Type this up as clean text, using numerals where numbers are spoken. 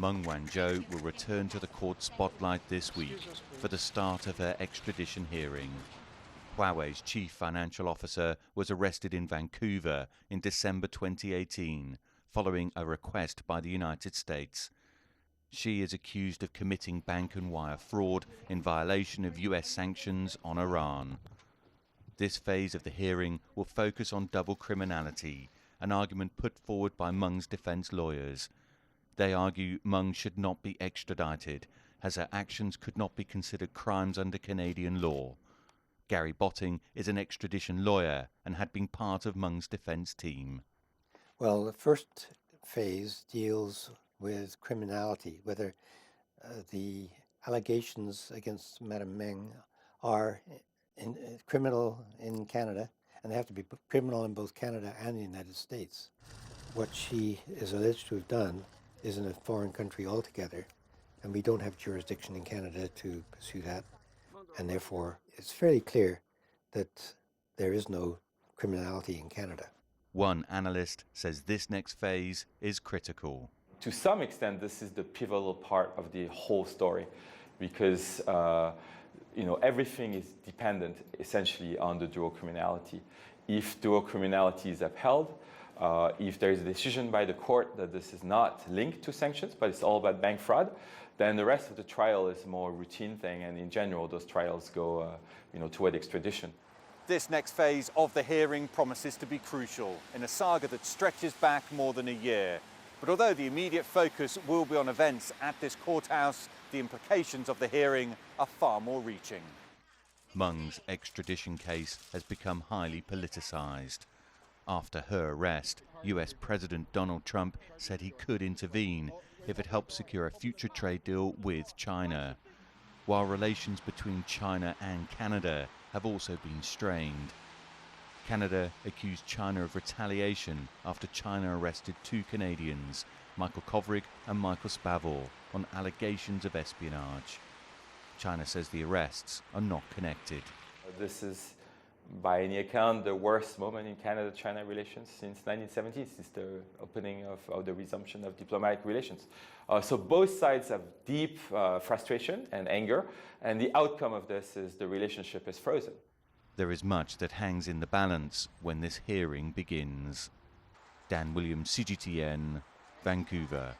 Meng Wanzhou will return to the court spotlight this week for the start of her extradition hearing. Huawei's chief financial officer was arrested in Vancouver in December 2018 following a request by the United States. She is accused of committing bank and wire fraud in violation of US sanctions on Iran. This phase of the hearing will focus on double criminality, an argument put forward by Meng's defense lawyers. They argue Meng should not be extradited, as her actions could not be considered crimes under Canadian law. Gary Botting is an extradition lawyer and had been part of Meng's defense team. Well, the first phase deals with criminality, whether the allegations against Madame Meng are criminal in Canada, and they have to be criminal in both Canada and the United States. What she is alleged to have done is in a foreign country altogether, and we don't have jurisdiction in Canada to pursue that, and therefore it's fairly clear that there is no criminality in Canada. One analyst says this next phase is critical. To some extent, this is the pivotal part of the whole story, because everything is dependent essentially on the dual criminality. If dual criminality is upheld, if there is a decision by the court that this is not linked to sanctions, but it's all about bank fraud, then the rest of the trial is a more routine thing, and in general, those trials go toward extradition. This next phase of the hearing promises to be crucial in a saga that stretches back more than a year. But although the immediate focus will be on events at this courthouse, the implications of the hearing are far more reaching. Meng's extradition case has become highly politicized. After her arrest, US President Donald Trump said he could intervene if it helped secure a future trade deal with China, while relations between China and Canada have also been strained. Canada accused China of retaliation after China arrested two Canadians, Michael Kovrig and Michael Spavor, on allegations of espionage. China says the arrests are not connected. This is, by any account, the worst moment in Canada-China relations since 1970, since the opening of the resumption of diplomatic relations. So both sides have deep frustration and anger, and the outcome of this is the relationship is frozen. There is much that hangs in the balance when this hearing begins. Dan Williams, CGTN, Vancouver.